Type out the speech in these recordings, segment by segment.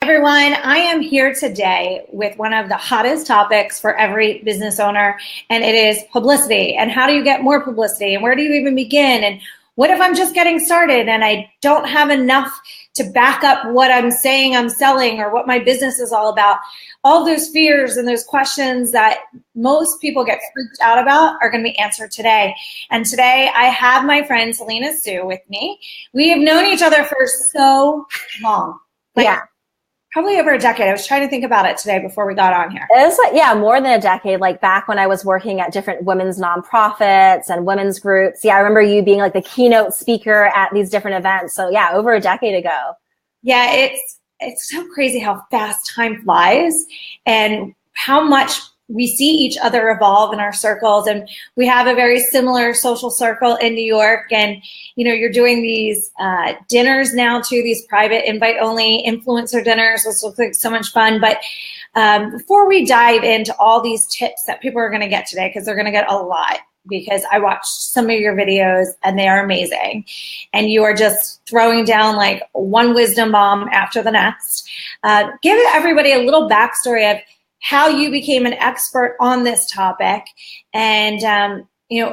Everyone, I am here today with one of the hottest topics for every business owner, and it is publicity. And how do you get more publicity? And where do you even begin? And what if I'm just getting started and I don't have enough to back up what I'm saying I'm selling or what my business is all about? All those fears and those questions that most people get freaked out about are going to be answered today. And today I have my friend Selena Soo with me. We have known each other for so long. Probably over a decade. I was trying to think about it today before we got on here. It was more than a decade, like back when I was working at different women's nonprofits and women's groups. I remember you being like the keynote speaker at these different events. So over a decade ago. Yeah, it's so crazy how fast time flies and how much we see each other evolve in our circles. And we have a very similar social circle in New York. And, you're doing these dinners now too, these private invite only influencer dinners, which look like so much fun. But before we dive into all these tips that people are going to get today, because they're going to get a lot, because I watched some of your videos and they are amazing. And you are just throwing down like one wisdom bomb after the next. Give everybody a little backstory of how you became an expert on this topic and,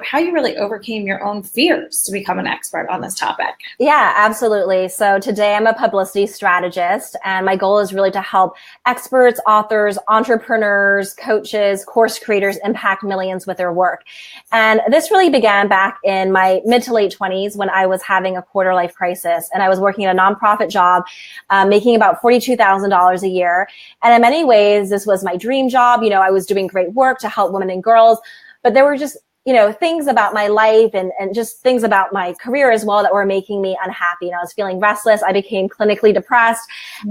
how you really overcame your own fears to become an expert on this topic. Yeah, absolutely. So today I'm a publicity strategist, and my goal is really to help experts, authors, entrepreneurs, coaches, course creators impact millions with their work. And this really began back in my mid to late 20s when I was having a quarter life crisis, and I was working at a nonprofit job, making about $42,000 a year. And in many ways, this was my dream job. I was doing great work to help women and girls, but there were just things about my life and just things about my career as well that were making me unhappy. And I was feeling restless. I became clinically depressed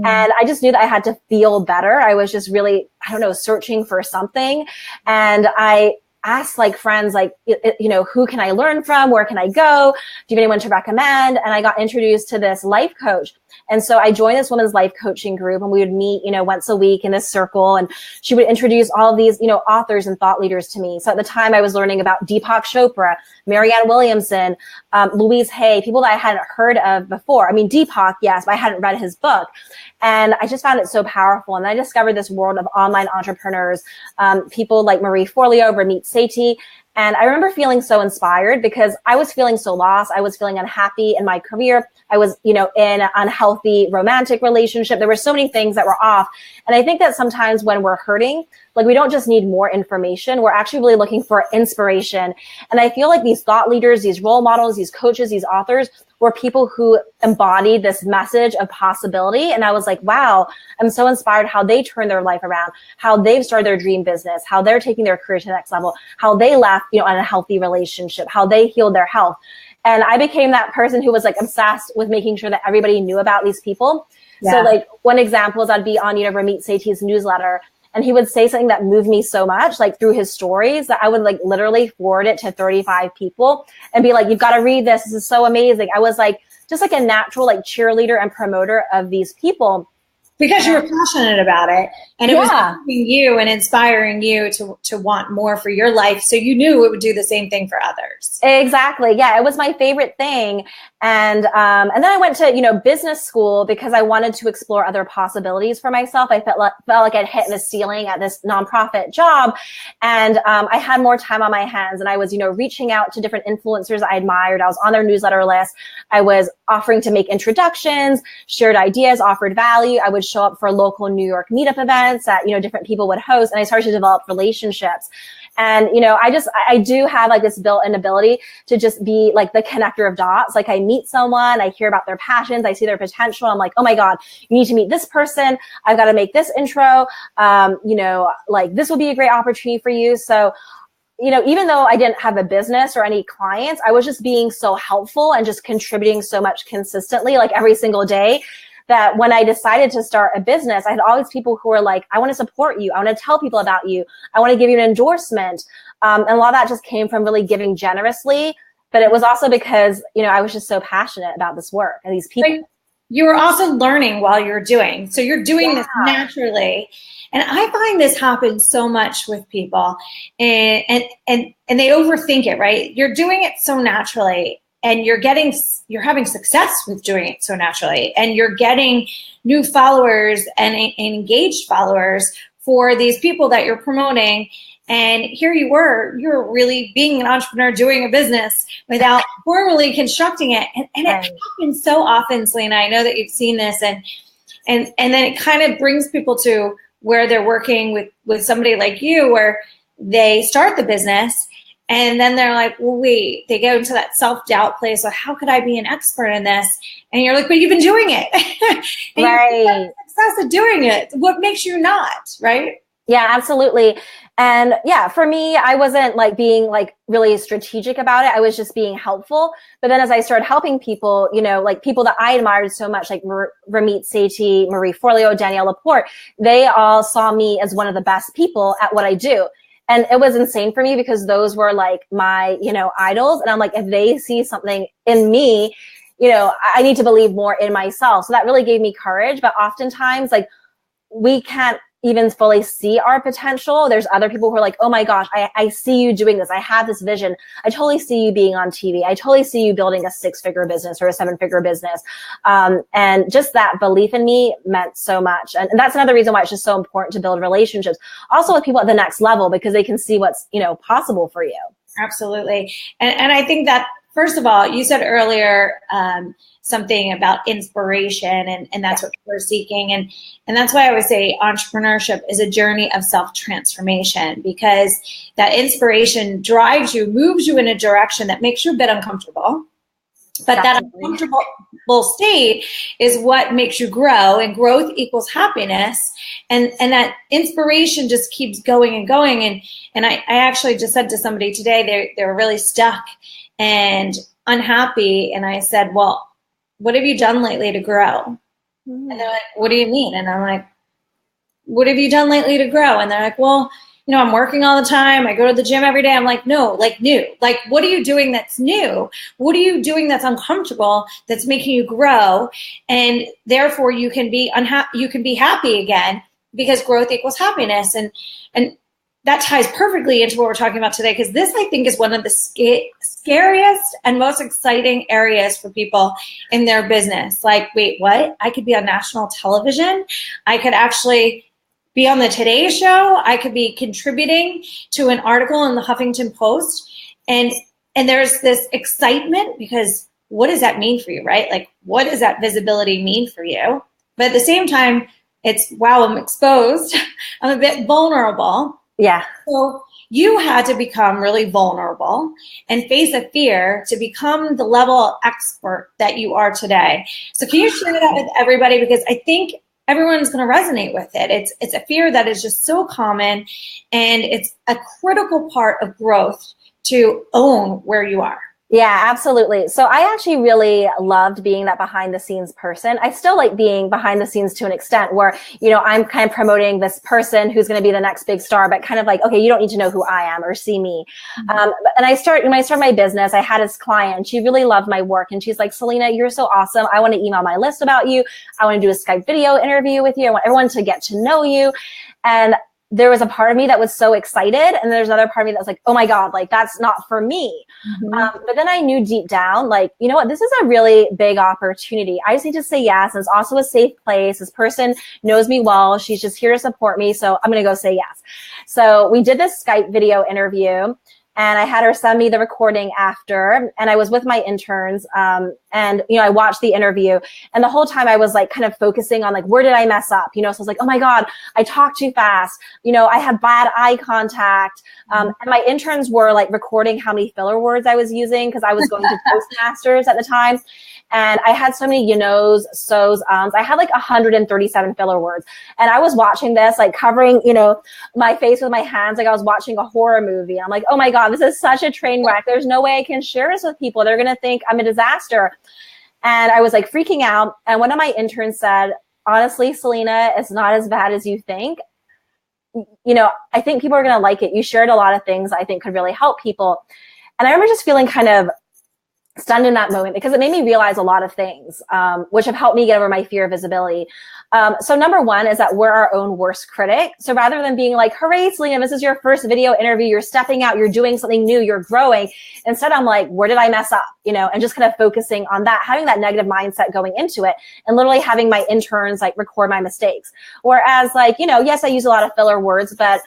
and I just knew that I had to feel better. I was just really, searching for something. And I asked friends, who can I learn from? Where can I go? Do you have anyone to recommend? And I got introduced to this life coach. And so I joined this women's life coaching group, and we would meet, once a week in this circle. And she would introduce all of these, authors and thought leaders to me. So at the time I was learning about Deepak Chopra, Marianne Williamson, Louise Hay, people that I hadn't heard of before. I mean, Deepak, yes, but I hadn't read his book. And I just found it so powerful. And I discovered this world of online entrepreneurs, people like Marie Forleo, Ramit Sethi. And I remember feeling so inspired because I was feeling so lost. I was feeling unhappy in my career. I was, in an unhealthy romantic relationship. There were so many things that were off. And I think that sometimes when we're hurting, we don't just need more information. We're actually really looking for inspiration. And I feel like these thought leaders, these role models, these coaches, these authors were people who embodied this message of possibility. And I was like, wow, I'm so inspired how they turned their life around, how they've started their dream business, how they're taking their career to the next level, how they left, in a healthy relationship, how they healed their health. And I became that person who was obsessed with making sure that everybody knew about these people. Yeah. So one example is I'd be on, Ramit Sethi's newsletter, and he would say something that moved me so much, through his stories, that I would literally forward it to 35 people and be like, you've got to read this. This is so amazing. I was just a natural cheerleader and promoter of these people. Because you were passionate about it, and it was helping you and inspiring you to want more for your life. So you knew it would do the same thing for others. Exactly. Yeah, it was my favorite thing. And then I went to, business school because I wanted to explore other possibilities for myself. I felt like I'd hit the ceiling at this nonprofit job, and I had more time on my hands. And I was, reaching out to different influencers I admired. I was on their newsletter list. I was offering to make introductions, shared ideas, offered value. I would show up for local New York meetup events that, different people would host. And I started to develop relationships. And, I do have this built-in ability to just be the connector of dots. I meet someone, I hear about their passions, I see their potential. I'm like, oh my God, you need to meet this person. I've got to make this intro. This will be a great opportunity for you. So, even though I didn't have a business or any clients, I was just being so helpful and just contributing so much consistently, every single day, that when I decided to start a business, I had all these people who were like, I want to support you. I want to tell people about you. I want to give you an endorsement. And a lot of that just came from really giving generously. But it was also because, I was just so passionate about this work and these people. But you were also learning while you're doing. So you're doing this naturally. And I find this happens so much with people, and they overthink it, right? You're doing it so naturally. and you're having success with doing it so naturally, and you're getting new followers and engaged followers for these people that you're promoting. And here you're really being an entrepreneur, doing a business without formally constructing it. And it happens so often, Selena. I know that you've seen this, and then it kind of brings people to where they're working with somebody like you, where they start the business and then they're like, well, wait, they go into that self-doubt place. So how could I be an expert in this? And you're like, but you've been doing it. Right. Success at doing it. What makes you not, right? Yeah, absolutely. And yeah, for me, I wasn't like being like really strategic about it. I was just being helpful. But then as I started helping people, you know, like people that I admired so much, like Ramit Sethi, Marie Forleo, Danielle Laporte, they all saw me as one of the best people at what I do. And it was insane for me because those were like my, you know, idols. And I'm like, if they see something in me, you know, I need to believe more in myself. So that really gave me courage. But oftentimes, like, we can't even fully see our potential. There's other people who are like, oh my gosh, I see you doing this. I have this vision. I totally see you being on TV. I totally see you building a 6-figure business or a 7-figure business. And just that belief in me meant so much. And that's another reason why it's just so important to build relationships also with people at the next level, because they can see what's, you know, possible for you. Absolutely. And I think that, first of all, you said earlier, something about inspiration, and that's what we're seeking. And that's why I would say entrepreneurship is a journey of self-transformation, because that inspiration drives you, moves you in a direction that makes you a bit uncomfortable. But that uncomfortable state is what makes you grow, and growth equals happiness. And that inspiration just keeps going and going. And I actually just said to somebody today, they were really stuck and unhappy. And I said, well, what have you done lately to grow? And they're like, what do you mean? And I'm like, what have you done lately to grow? And they're like, well, you know, I'm working all the time. I go to the gym every day. I'm like, no, like new. Like, what are you doing that's new? What are you doing that's uncomfortable, that's making you grow? And therefore you can be you can be happy again, because growth equals happiness. And that ties perfectly into what we're talking about today, because this, I think, is one of the scariest and most exciting areas for people in their business. Like, wait, what? I could be on national television. I could actually be on the Today Show. I could be contributing to an article in the Huffington Post. And there's this excitement, because what does that mean for you, right? Like, what does that visibility mean for you? But at the same time, it's, wow, I'm exposed. I'm a bit vulnerable. Yeah. So you had to become really vulnerable and face a fear to become the level of expert that you are today. So can you share that with everybody? Because I think everyone's going to resonate with it. It's a fear that is just so common, and it's a critical part of growth to own where you are. Yeah, absolutely. So I actually really loved being that behind the scenes person. I still like being behind the scenes to an extent where, you know, I'm kind of promoting this person who's going to be the next big star, but kind of like, okay, you don't need to know who I am or see me. And when I started my business, I had this client. She really loved my work. And she's like, Selena, you're so awesome. I want to email my list about you. I want to do a Skype video interview with you. I want everyone to get to know you. And there was a part of me that was so excited, and there's another part of me that was like, oh my God, like that's not for me. But then I knew deep down, like, you know what, this is a really big opportunity. I just need to say yes. And it's also a safe place. This person knows me well. She's just here to support me. So I'm going to go say yes. So we did this Skype video interview, and I had her send me the recording after, and I was with my interns. And, you know, I watched the interview, and the whole time I was like kind of focusing on like, where did I mess up? You know, so I was like, oh my God, I talked too fast. You know, I had bad eye contact. And my interns were like recording how many filler words I was using, because I was going to Toastmasters at the time. And I had so many, you knows, so's, I had like 137 filler words. And I was watching this, like covering, you know, my face with my hands, like I was watching a horror movie. I'm like, oh my God, this is such a train wreck. There's no way I can share this with people. They're going to think I'm a disaster. And I was like freaking out. And one of my interns said, honestly, Selena, it's not as bad as you think. You know, I think people are going to like it. You shared a lot of things I think could really help people. And I remember just feeling kind of stunned in that moment because it made me realize a lot of things, which have helped me get over my fear of visibility. So number one is that we're our own worst critic. So rather than being like, hooray, Selena, this is your first video interview, you're stepping out, you're doing something new, you're growing. Instead, I'm like, where did I mess up? And just kind of focusing on that, having that negative mindset going into it, and literally having my interns like record my mistakes. Whereas like, yes, I use a lot of filler words, but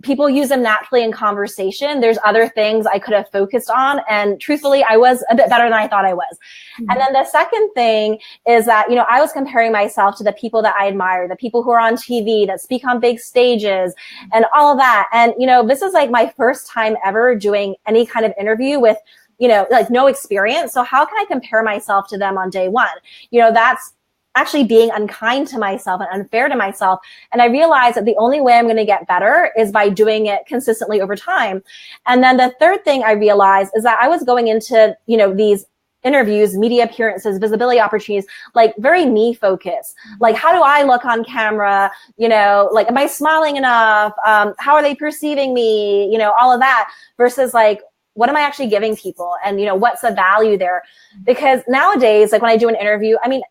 people use them naturally in conversation. There's other things I could have focused on. And truthfully, I was a bit better than I thought I was. Mm-hmm. And then the second thing is that, I was comparing myself to the people that I admire, the people who are on TV, that speak on big stages and all of that. And, this is like my first time ever doing any kind of interview with, like no experience. So how can I compare myself to them on day one? That's actually being unkind to myself and unfair to myself. And I realized that the only way I'm going to get better is by doing it consistently over time. And then the third thing I realized is that I was going into, these interviews, media appearances, visibility opportunities, like very me focused. Like, how do I look on camera? Like, am I smiling enough? How are they perceiving me? All of that versus like, what am I actually giving people? And, what's the value there? Because nowadays, like when I do an interview, I mean,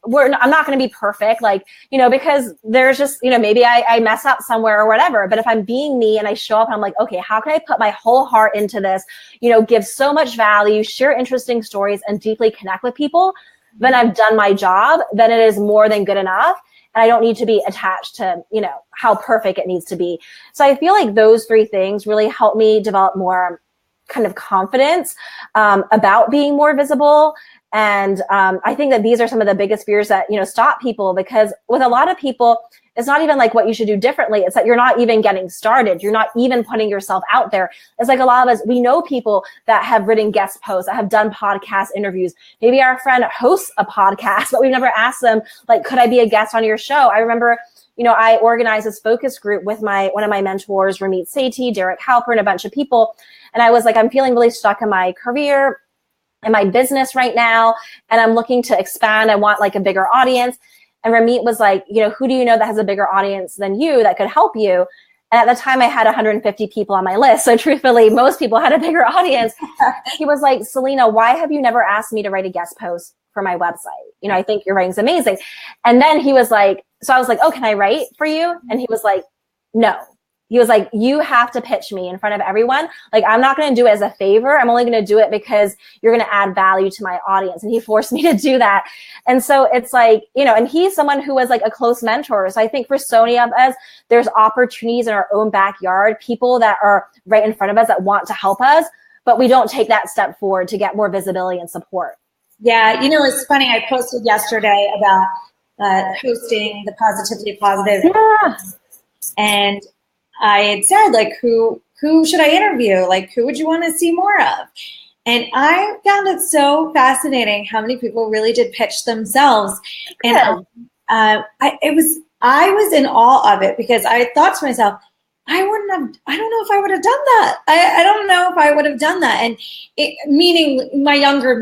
I'm not going to be perfect, because there's just, maybe I mess up somewhere or whatever. But if I'm being me and I show up and I'm like, okay, how can I put my whole heart into this, give so much value, share interesting stories, and deeply connect with people, then I've done my job. Then it is more than good enough. And I don't need to be attached to, how perfect it needs to be. So I feel like those three things really help me develop more kind of confidence about being more visible. And I think that these are some of the biggest fears that, stop people, because with a lot of people, it's not even like what you should do differently. It's that you're not even getting started. You're not even putting yourself out there. It's like a lot of us, we know people that have written guest posts, that have done podcast interviews. Maybe our friend hosts a podcast, but we've never asked them, like, could I be a guest on your show? I remember, I organized this focus group with one of my mentors, Ramit Sethi, Derek Halper, and a bunch of people. And I was like, I'm feeling really stuck in my career in my business right now, and I'm looking to expand. I want like a bigger audience. And Ramit was like, who do you know that has a bigger audience than you that could help you? And at the time I had 150 people on my list. So truthfully, most people had a bigger audience. He was like, Selena, why have you never asked me to write a guest post for my website? I think your writing's amazing. And then he was like, so I was like, oh, can I write for you? And he was like, no. He was like, you have to pitch me in front of everyone. Like, I'm not going to do it as a favor. I'm only going to do it because you're going to add value to my audience. And he forced me to do that. And so it's like, and he's someone who was like a close mentor. So I think for so many of us, there's opportunities in our own backyard, people that are right in front of us that want to help us, but we don't take that step forward to get more visibility and support. Yeah. It's funny. I posted yesterday about hosting the Positively Positive. Yeah. And I had said, like, who should I interview? Like, who would you want to see more of? And I found it so fascinating how many people really did pitch themselves. And I was in awe of it, because I thought to myself, I don't know if I would have done that. I don't know if I would have done that. And meaning my younger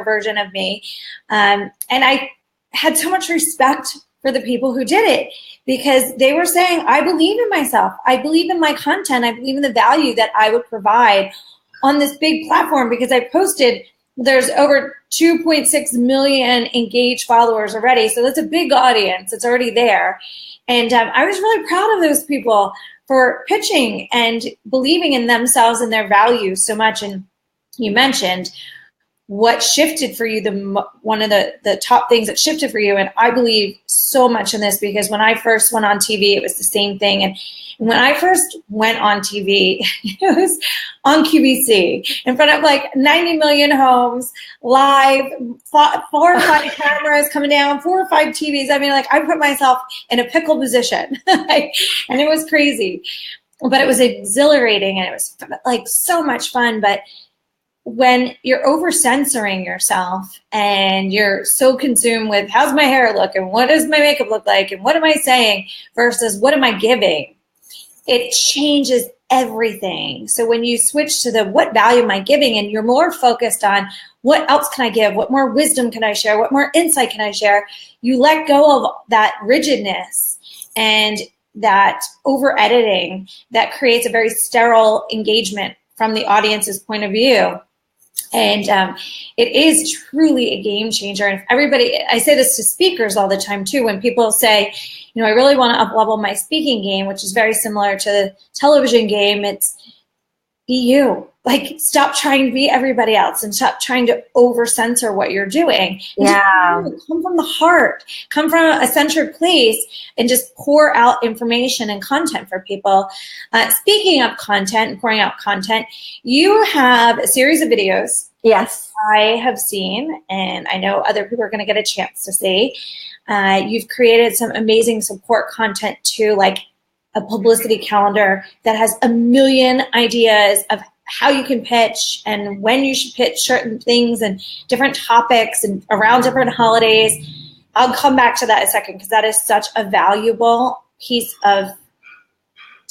version of me. And I had so much respect for the people who did it, because they were saying, I believe in myself. I believe in my content. I believe in the value that I would provide on this big platform, because I posted, there's over 2.6 million engaged followers already. So that's a big audience. It's already there. And I was really proud of those people for pitching and believing in themselves and their value so much. And you mentioned what shifted for you, one of the top things that shifted for you. And I believe so much in this, because when I first went on TV, it was the same thing. And when I first went on TV, it was on QVC in front of like 90 million homes, live, 4 or 5 cameras coming down, 4 or 5 TVs. I mean, like, I put myself in a pickle position and it was crazy, but it was exhilarating and it was like so much fun. But when you're over censoring yourself and you're so consumed with how's my hair look and what does my makeup look like and what am I saying versus what am I giving, it changes everything. So when you switch to the what value am I giving, and you're more focused on what else can I give, what more wisdom can I share, what more insight can I share, you let go of that rigidness and that over editing that creates a very sterile engagement from the audience's point of view. And it is truly a game changer. And if everybody, I say this to speakers all the time too, when people say, you know, I really want to up-level my speaking game, which is very similar to the television game, it's be you. Like, stop trying to be everybody else and stop trying to over-censor what you're doing. Yeah. Come from the heart, come from a centered place, and just pour out information and content for people. Speaking of content and pouring out content, you have a series of videos. Yes. I have seen, and I know other people are going to get a chance to see. You've created some amazing support content too, like a publicity calendar that has a million ideas of how you can pitch and when you should pitch certain things and different topics and around different holidays. I'll come back to that in a second because that is such a valuable piece of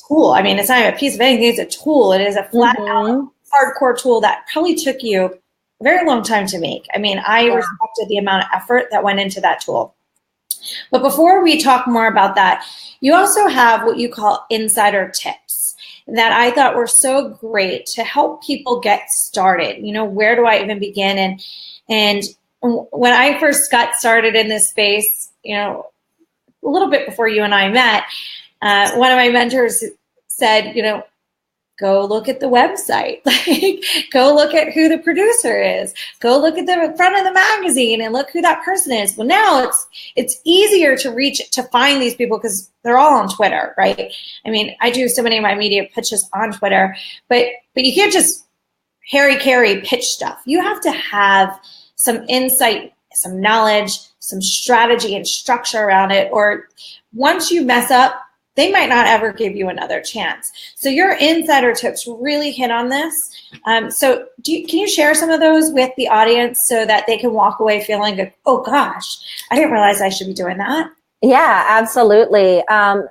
tool. I mean, it's not even a piece of anything, it's a tool. It is a flat out hardcore tool that probably took you a very long time to make. I mean, I respected the amount of effort that went into that tool. But before we talk more about that, you also have what you call insider tips that I thought were so great to help people get started. You know, where do I even begin? And when I first got started in this space, you know, a little bit before you and I met, one of my mentors said, you know, go look at the website, like go look at who the producer is, go look at the front of the magazine and look who that person is. Well, now it's easier to find these people because they're all on Twitter, right? I mean, I do so many of my media pitches on Twitter, but you can't just carry pitch stuff. You have to have some insight, some knowledge, some strategy and structure around it, or once you mess up, they might not ever give you another chance. So your insider tips really hit on this. So can you share some of those with the audience so that they can walk away feeling like, oh gosh, I didn't realize I should be doing that? Yeah, absolutely.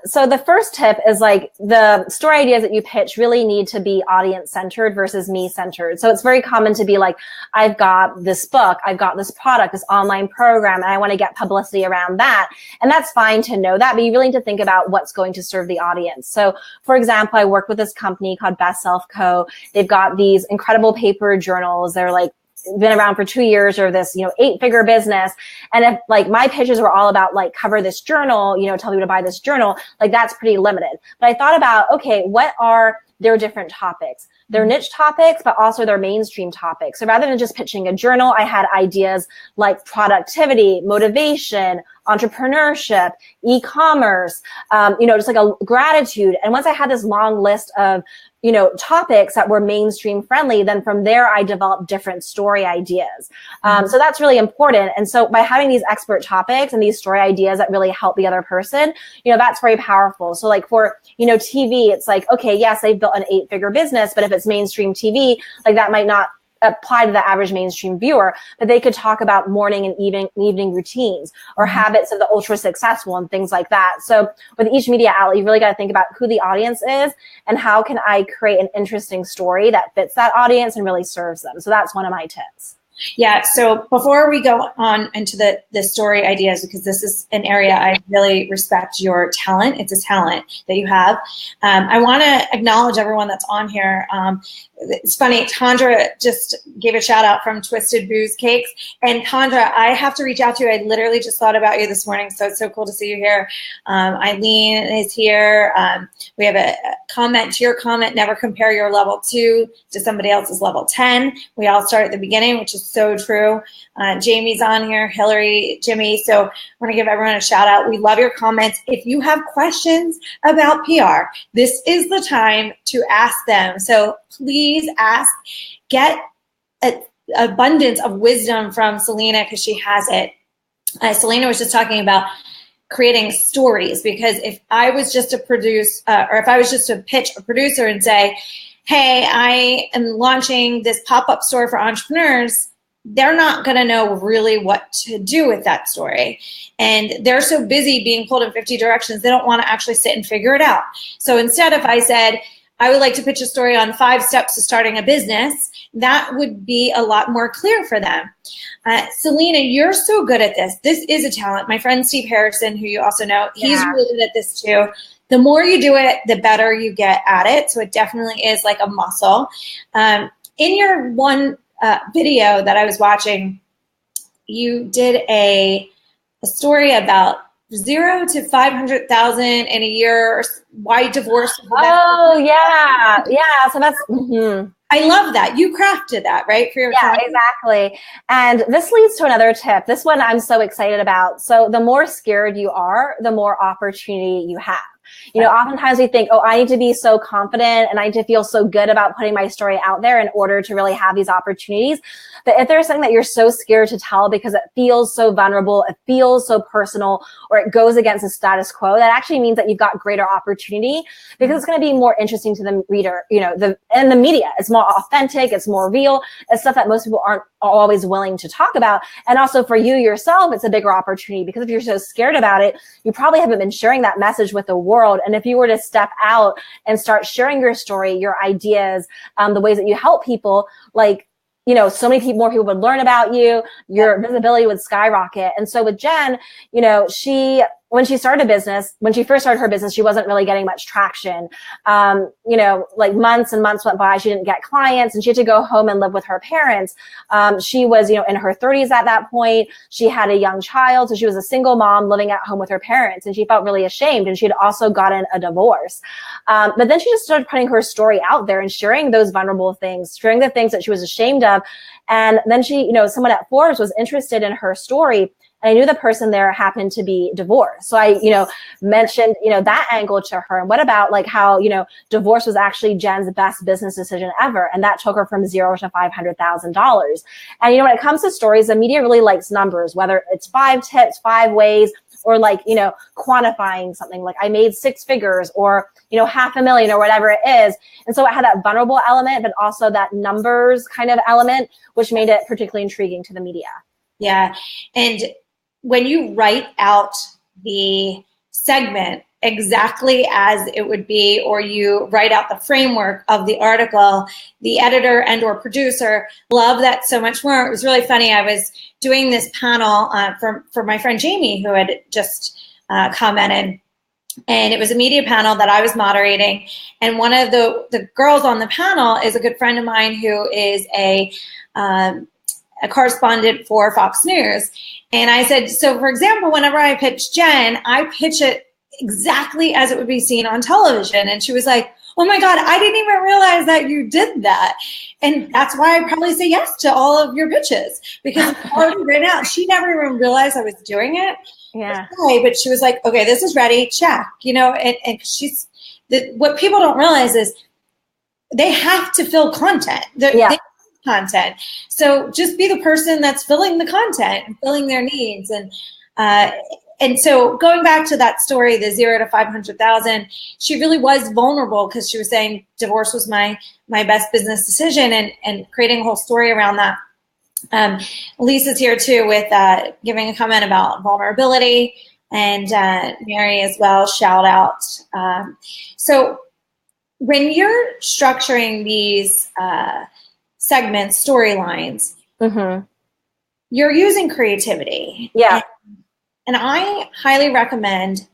So the first tip is like the story ideas that you pitch really need to be audience centered versus me centered. So it's very common to be like, I've got this book, I've got this product, this online program, and I want to get publicity around that. And that's fine to know that, but you really need to think about what's going to serve the audience. So for example, I work with this company called Best Self Co. They've got these incredible paper journals. They're like, been around for 2 years or this, 8-figure business. And if like my pitches were all about like cover this journal, tell people to buy this journal, like that's pretty limited. But I thought about, okay, what are their different topics? Their niche topics, but also their mainstream topics. So rather than just pitching a journal, I had ideas like productivity, motivation, entrepreneurship, e-commerce, just like a gratitude. And once I had this long list of topics that were mainstream friendly, then from there, I developed different story ideas. So that's really important. And so by having these expert topics and these story ideas that really help the other person, that's very powerful. So like for, TV, it's like, okay, yes, they've built an 8-figure business, but if it's mainstream TV, like that might not apply to the average mainstream viewer, but they could talk about morning and evening routines or habits of the ultra successful and things like that. So with each media outlet, you really got to think about who the audience is and how can I create an interesting story that fits that audience and really serves them. So that's one of my tips. Yeah. So before we go on into the story ideas, because this is an area I really respect your talent. It's a talent that you have. I want to acknowledge everyone that's on here. It's funny, Tandra just gave a shout out from Twisted Booze Cakes. And Tandra, I have to reach out to you. I literally just thought about you this morning, so it's so cool to see you here. Eileen is here. We have a comment to your comment, never compare your level 2 to somebody else's level 10. We all start at the beginning, which is so true. Jamie's on here, Hillary, Jimmy. So I want to give everyone a shout out. We love your comments. If you have questions about PR, this is the time to ask them. So please ask, get an abundance of wisdom from Selena because she has it. Selena was just talking about creating stories, because if I was just to produce or if I was just to pitch a producer and say, hey, I am launching this pop-up store for entrepreneurs, they're not going to know really what to do with that story. And they're so busy being pulled in 50 directions, they don't want to actually sit and figure it out. So instead, if I said, I would like to pitch a story on 5 steps to starting a business, that would be a lot more clear for them. Selena, you're so good at this. This is a talent. My friend Steve Harrison, who you also know, he's really good at this too. The more you do it, the better you get at it. So it definitely is like a muscle. In your one video that I was watching, you did a story about 0 to 500,000 in a year, why divorce. Oh, yeah. Yeah. So that's, I love that. You crafted that, right? For your yeah, exactly. And this leads to another tip. This one I'm so excited about. So the more scared you are, the more opportunity you have. You know, oftentimes we think, oh, I need to be so confident and I need to feel so good about putting my story out there in order to really have these opportunities. But if there's something that you're so scared to tell because it feels so vulnerable, it feels so personal, or it goes against the status quo, that actually means that you've got greater opportunity because it's going to be more interesting to the reader, you know, and the media. It's more authentic. It's more real. It's stuff that most people aren't always willing to talk about. And also for you yourself, it's a bigger opportunity because if you're so scared about it, you probably haven't been sharing that message with the world. And if you were to step out and start sharing your story, your ideas, the ways that you help people, like, you know, so many people, more people would learn about you, your visibility would skyrocket. And so with Jen, you know, when she started a business, when she first started her business, she wasn't really getting much traction. You know, like months and months went by, she didn't get clients and she had to go home and live with her parents. She was, you know, in her 30s at that point. She had a young child. So she was a single mom living at home with her parents and she felt really ashamed and she'd also gotten a divorce. But then she just started putting her story out there and sharing those vulnerable things, sharing the things that she was ashamed of. And then she, you know, someone at Forbes was interested in her story. And I knew the person there happened to be divorced. So I, you know, mentioned, you know, that angle to her. And what about like how, you know, divorce was actually Jen's best business decision ever. And that took her from 0 to $500,000. And, you know, when it comes to stories, the media really likes numbers, whether it's 5 tips, 5 ways, or like, you know, quantifying something like I made 6 figures or, you know, $500,000 or whatever it is. And so it had that vulnerable element, but also that numbers kind of element, which made it particularly intriguing to the media. Yeah. And when you write out the segment exactly as it would be, or you write out the framework of the article, the editor and or producer love that so much more. It was really funny. I was doing this panel for my friend Jamie, who had just commented, and it was a media panel that I was moderating. And one of the girls on the panel is a good friend of mine who is a correspondent for Fox News. And I said, so for example, whenever I pitch Jen, I pitch it exactly as it would be seen on television. And she was like, oh my God, I didn't even realize that you did that. And that's why I probably say yes to all of your pitches, because it's already written out. She never even realized I was doing it. Yeah. But she was like, okay, this is ready, check. You know, and what people don't realize is they have to fill content. They content. So just be the person that's filling the content and filling their needs. And so going back to that story, the 0 to 500,000, she really was vulnerable because she was saying divorce was my best business decision and creating a whole story around that. Lisa's here too with giving a comment about vulnerability, and Mary as well, shout out. So when you're structuring these segments, storylines, you're using creativity. Yeah. And I highly recommend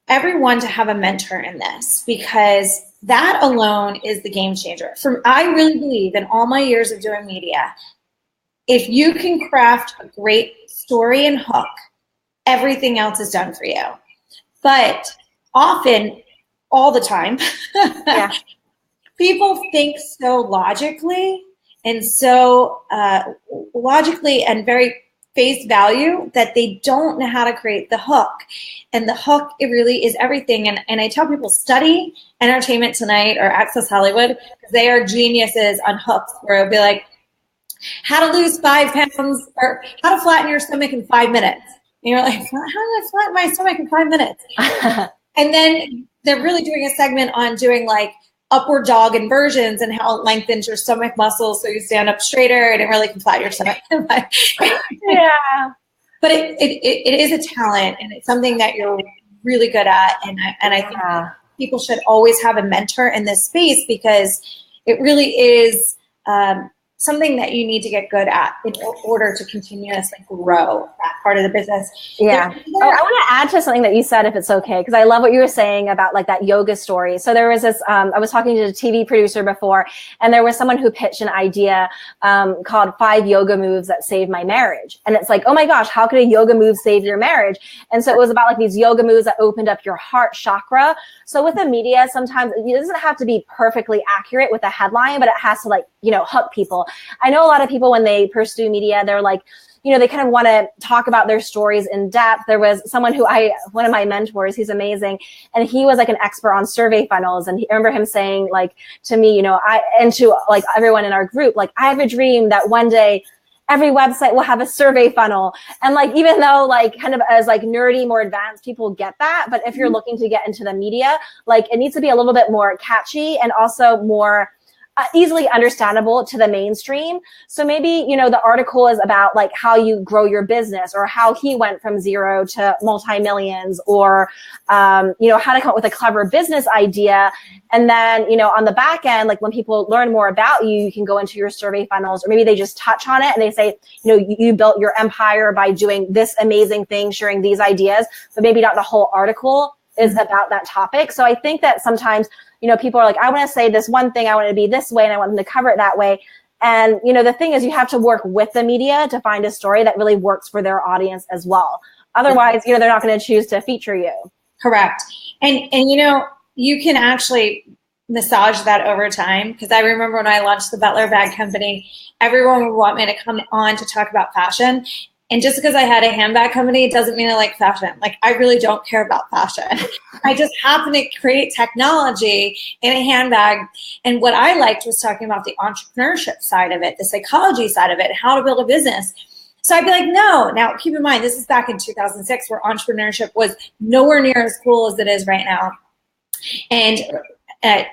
everyone to have a mentor in this, because that alone is the game changer. I really believe in all my years of doing media, if you can craft a great story and hook, everything else is done for you. But often, all the time, people think so logically and so logically and very face value that they don't know how to create the hook. And the hook, it really is everything. And I tell people, study Entertainment Tonight or Access Hollywood, because they are geniuses on hooks, where it'll be like, how to lose 5 pounds or how to flatten your stomach in 5 minutes. And you're like, how do I flatten my stomach in 5 minutes? And then they're really doing a segment on doing like upward dog inversions and how it lengthens your stomach muscles so you stand up straighter and it really can flatten your stomach. Yeah. But it is a talent, and it's something that you're really good at. And I think people should always have a mentor in this space, because it really is something that you need to get good at in order to continuously grow that part of the business. Yeah. Oh, I want to add to something that you said, if it's okay, because I love what you were saying about like that yoga story. So there was this, I was talking to a TV producer before, and there was someone who pitched an idea called 5 yoga moves that saved my marriage. And it's like, oh my gosh, how could a yoga move save your marriage? And so it was about like these yoga moves that opened up your heart chakra. So with the media, sometimes it doesn't have to be perfectly accurate with a headline, but it has to like, you know, hook people. I know a lot of people when they pursue media, they're like, you know, they kind of want to talk about their stories in depth. There was someone who one of my mentors, he's amazing. And he was like an expert on survey funnels. And I remember him saying like to me, you know, and to like everyone in our group, like, I have a dream that one day every website will have a survey funnel. And like, even though like kind of as like nerdy, more advanced people get that, but if you're looking to get into the media, like it needs to be a little bit more catchy and also more easily understandable to the mainstream. So maybe, you know, the article is about like how you grow your business or how he went from 0 to multi-millions, or, you know, how to come up with a clever business idea. And then, you know, on the back end, like when people learn more about you, you can go into your survey funnels, or maybe they just touch on it and they say, you know, you built your empire by doing this amazing thing, sharing these ideas, but maybe not the whole article is about that topic. So I think that sometimes, you know, people are like, I want to say this one thing, I want it to be this way, and I want them to cover it that way. And, you know, the thing is you have to work with the media to find a story that really works for their audience as well. Otherwise, you know, they're not going to choose to feature you. Correct. And you know, you can actually massage that over time. Because I remember when I launched the Butler Bag Company, everyone would want me to come on to talk about fashion. And just because I had a handbag company doesn't mean I like fashion. Like, I really don't care about fashion. I just happen to create technology in a handbag. And what I liked was talking about the entrepreneurship side of it, the psychology side of it, how to build a business. So I'd be like, no. Now, keep in mind, this is back in 2006 where entrepreneurship was nowhere near as cool as it is right now. And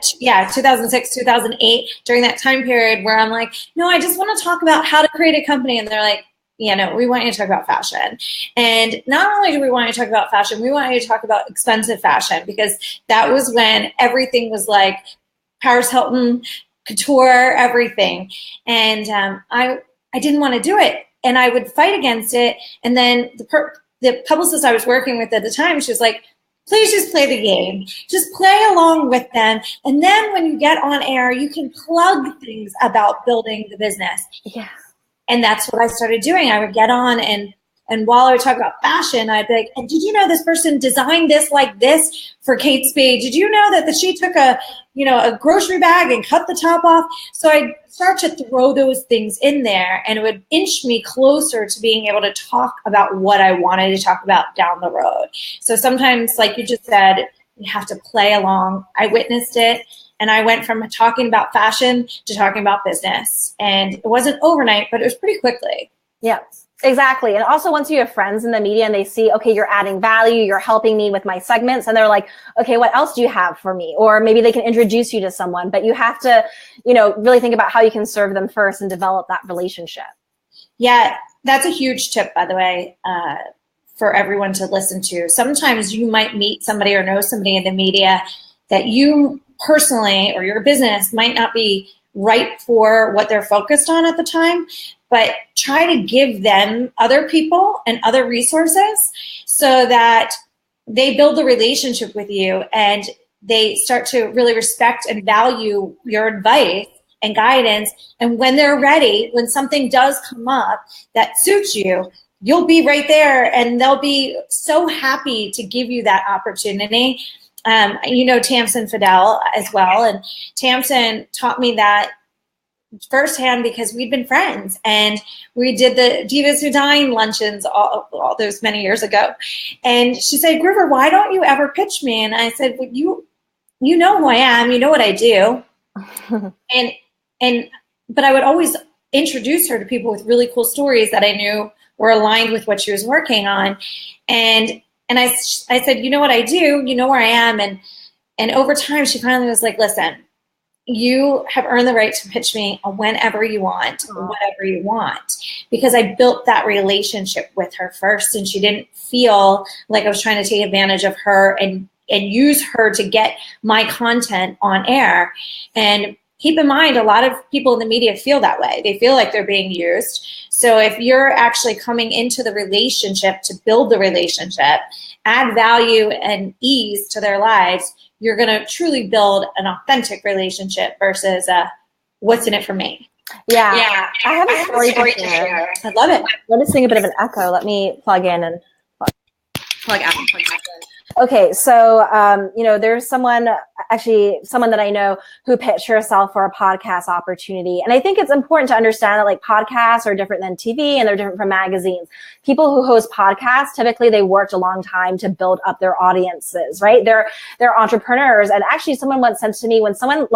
2006, 2008, during that time period where I'm like, no, I just want to talk about how to create a company. And they're like, yeah, no, we want you to talk about fashion. And not only do we want you to talk about fashion, we want you to talk about expensive fashion, because that was when everything was like Paris Hilton, couture, everything. And I didn't want to do it. And I would fight against it. And then the publicist I was working with at the time, she was like, please just play the game. Just play along with them. And then when you get on air, you can plug things about building the business. Yeah. And that's what I started doing. I would get on, and while I would talk about fashion, I'd be like, and did you know this person designed this like this for Kate Spade? Did you know that she took a grocery bag and cut the top off? So I'd start to throw those things in there, and it would inch me closer to being able to talk about what I wanted to talk about down the road. So sometimes, like you just said, you have to play along. I witnessed it. And I went from talking about fashion to talking about business. And it wasn't overnight, but it was pretty quickly. Yeah, exactly. And also once you have friends in the media and they see, okay, you're adding value, you're helping me with my segments, and they're like, okay, what else do you have for me? Or maybe they can introduce you to someone, but you have to, you know, really think about how you can serve them first and develop that relationship. Yeah, that's a huge tip, by the way, for everyone to listen to. Sometimes you might meet somebody or know somebody in the media that you personally or your business might not be right for what they're focused on at the time, but try to give them other people and other resources so that they build a relationship with you and they start to really respect and value your advice and guidance. And when they're ready, when something does come up that suits you, you'll be right there, and they'll be so happy to give you that opportunity. You know Tamsin Fidel as well, and Tamsin taught me that firsthand because we'd been friends, and we did the Divas Who Dine luncheons all those many years ago. And she said, Grover, why don't you ever pitch me? And I said, well, you know who I am, you know what I do. But I would always introduce her to people with really cool stories that I knew were aligned with what she was working on. And I said, you know what I do, you know where I am. And over time, she finally was like, listen, you have earned the right to pitch me whenever you want, whatever you want, because I built that relationship with her first, and she didn't feel like I was trying to take advantage of her and use her to get my content on air. And keep in mind, a lot of people in the media feel that way. They feel like they're being used. So if you're actually coming into the relationship to build the relationship, add value and ease to their lives, you're going to truly build an authentic relationship versus what's in it for me. Yeah. I have a story to share. I love it. I'm noticing a bit of an echo. Let me plug in and Plug out. Okay, so there's someone that I know who pitched herself for a podcast opportunity. And I think it's important to understand that like podcasts are different than TV and they're different from magazines. People who host podcasts, typically they worked a long time to build up their audiences, right? They're entrepreneurs. And actually someone once said to me, when someone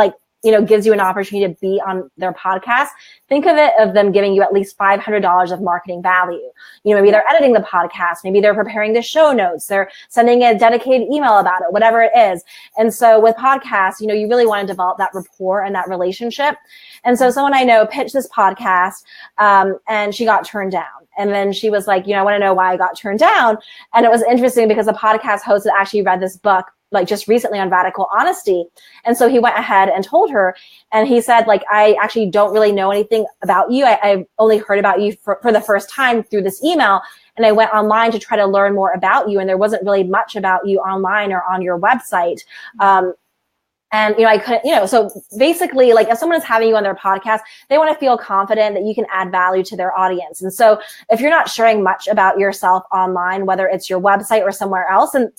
gives you an opportunity to be on their podcast, think of them giving you at least $500 of marketing value. Maybe they're editing the podcast, maybe they're preparing the show notes, they're sending a dedicated email about it, whatever it is. And so with podcasts, you really want to develop that rapport and that relationship. And so someone I know pitched this podcast, and she got turned down. And then she was like, I want to know why I got turned down. And it was interesting because the podcast host had actually read this book like just recently on radical honesty. And so he went ahead and told her, and he said, like, I actually don't really know anything about you. I've only heard about you for the first time through this email. And I went online to try to learn more about you. And there wasn't really much about you online or on your website. And, I couldn't, so basically, like, if someone is having you on their podcast, they want to feel confident that you can add value to their audience. And so if you're not sharing much about yourself online, whether it's your website or somewhere else, and,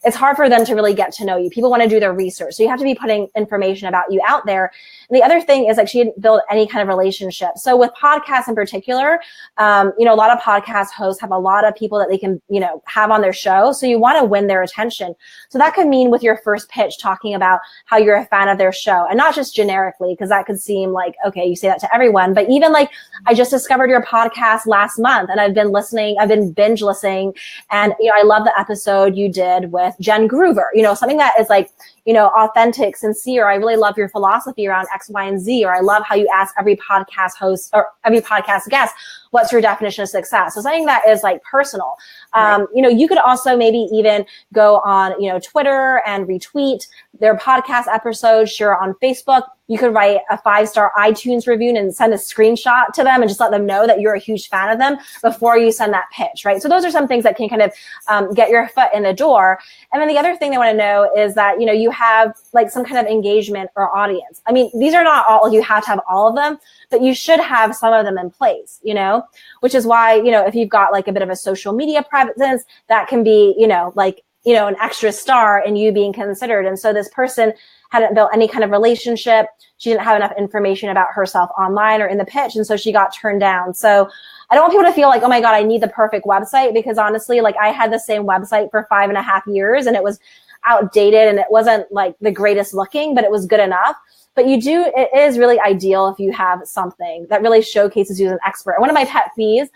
it's hard for them to really get to know you. People want to do their research. So you have to be putting information about you out there. And the other thing is, like, she didn't build any kind of relationship. So with podcasts in particular, a lot of podcast hosts have a lot of people that they can, have on their show. So you want to win their attention. So that could mean with your first pitch, talking about how you're a fan of their show, and not just generically, because that could seem like, okay, you say that to everyone, but even like, I just discovered your podcast last month and I've been binge listening, and, I love the episode you did with Jen Groover, something that is like, authentic, sincere. I really love your philosophy around X, Y, and Z, or I love how you ask every podcast host or every podcast guest, what's your definition of success? So something that is like personal. Right. You could also maybe even go on, Twitter and retweet their podcast episodes, share on Facebook. You could write a 5-star iTunes review and send a screenshot to them and just let them know that you're a huge fan of them before you send that pitch, right? So those are some things that can kind of get your foot in the door. And then the other thing they want to know is that, you have like some kind of engagement or audience. I mean, these are not all, you have to have all of them, but you should have some of them in place, which is why, if you've got like a bit of a social media presence, that can be, an extra star in you being considered. And so this person hadn't built any kind of relationship. She didn't have enough information about herself online or in the pitch. And so she got turned down. So I don't want people to feel like, oh my God, I need the perfect website, because honestly, like, I had the same website for 5.5 years and it was outdated and it wasn't like the greatest looking, but it was good enough. But it is really ideal if you have something that really showcases you as an expert. One of my pet peeves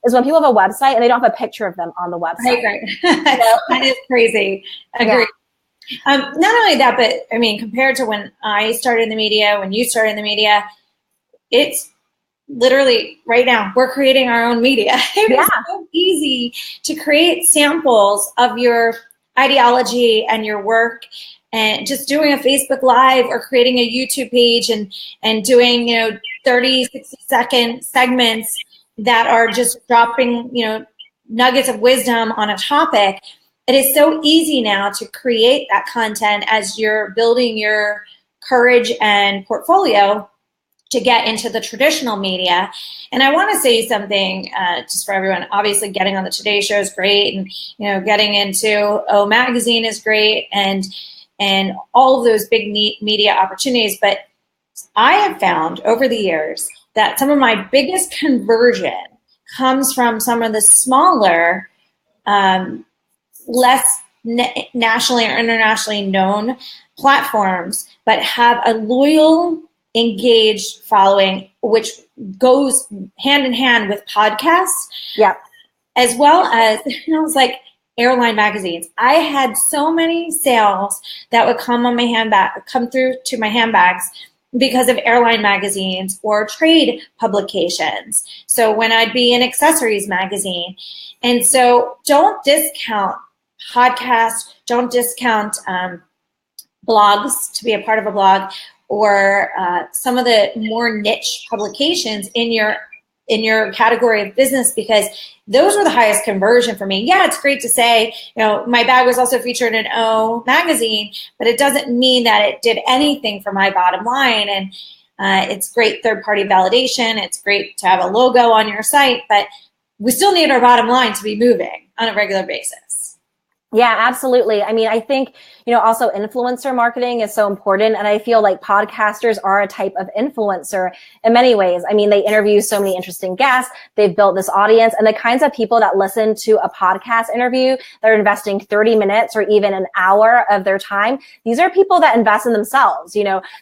is when people have a website and they don't have a picture of them on the website. Right. That is crazy. Agree. Yeah. Not only that, but I mean, compared to when I started in the media, when you started in the media, it's literally right now we're creating our own media. It's so easy to create samples of your ideology and your work, and just doing a Facebook Live or creating a YouTube page and doing 30, 60-second segments that are just dropping nuggets of wisdom on a topic. It is so easy now to create that content as you're building your courage and portfolio to get into the traditional media. And I want to say something just for everyone. Obviously, getting on the Today Show is great, and getting into O Magazine is great, and all of those big media opportunities. But I have found over the years that some of my biggest conversion comes from some of the smaller, less nationally or internationally known platforms, but have a loyal, engaged following, which goes hand in hand with podcasts. Yeah. As well as, like airline magazines. I had so many sales that would come through to my handbags because of airline magazines or trade publications. So when I'd be in accessories magazine. And so don't discount podcasts, don't discount blogs to be a part of a blog, or some of the more niche publications in your category of business, because those were the highest conversion for me. Yeah, it's great to say, my bag was also featured in O magazine, but it doesn't mean that it did anything for my bottom line. And it's great third-party validation. It's great to have a logo on your site, but we still need our bottom line to be moving on a regular basis. Yeah, absolutely. I mean, I think, also influencer marketing is so important. And I feel like podcasters are a type of influencer in many ways. I mean, they interview so many interesting guests. They've built this audience, and the kinds of people that listen to a podcast interview, they're investing 30 minutes or even an hour of their time. These are people that invest in themselves,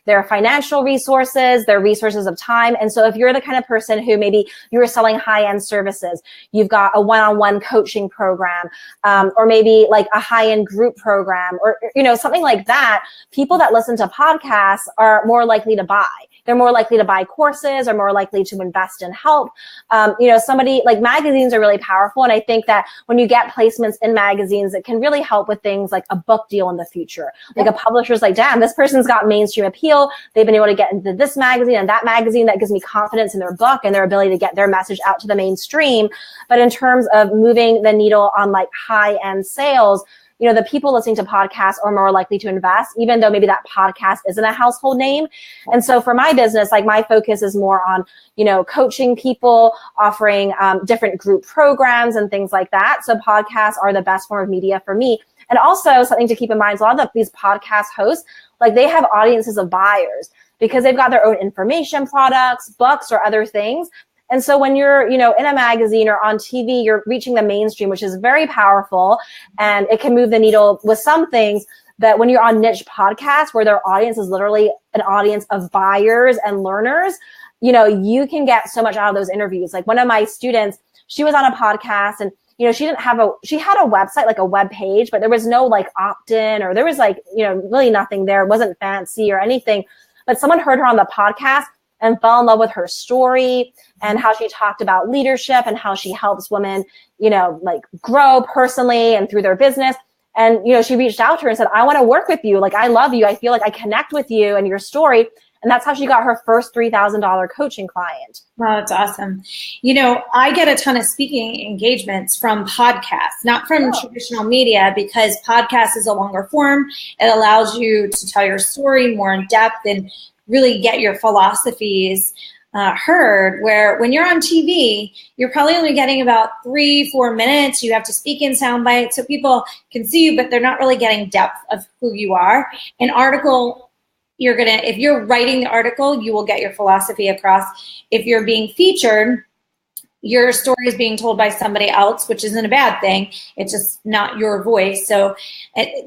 their financial resources, their resources of time. And so if you're the kind of person who maybe you're selling high-end services, you've got a one-on-one coaching program, or maybe like a high-end group program, or something like that, people that listen to podcasts are more likely to buy. They're more likely to buy courses, or more likely to invest in help. Somebody like magazines are really powerful. And I think that when you get placements in magazines, it can really help with things like a book deal in the future. Like a publisher's like, damn, this person's got mainstream appeal. They've been able to get into this magazine and that magazine. That gives me confidence in their book and their ability to get their message out to the mainstream. But in terms of moving the needle on like high-end sales, the people listening to podcasts are more likely to invest, even though maybe that podcast isn't a household name. And so for my business, like my focus is more on, coaching people, offering different group programs and things like that. So podcasts are the best form of media for me. And also something to keep in mind is a lot of these podcast hosts, like they have audiences of buyers because they've got their own information products, books, or other things. And so when you're, in a magazine or on TV, you're reaching the mainstream, which is very powerful, and it can move the needle with some things. That when you're on niche podcasts where their audience is literally an audience of buyers and learners, you can get so much out of those interviews. Like one of my students, she was on a podcast, and she had a website, like a web page, but there was no like opt-in, or there was like, really nothing there. It wasn't fancy or anything. But someone heard her on the podcast and fell in love with her story and how she talked about leadership and how she helps women, like grow personally and through their business. And, she reached out to her and said, I want to work with you. Like, I love you. I feel like I connect with you and your story. And that's how she got her first $3,000 coaching client. Wow, that's awesome. I get a ton of speaking engagements from podcasts, not from traditional media, because podcast is a longer form. It allows you to tell your story more in depth and really get your philosophies heard, where when you're on TV, you're probably only getting about 3-4 minutes. You have to speak in sound bites so people can see you, but they're not really getting depth of who you are. An article, if you're writing the article, you will get your philosophy across. If you're being featured, your story is being told by somebody else, which isn't a bad thing. It's just not your voice. So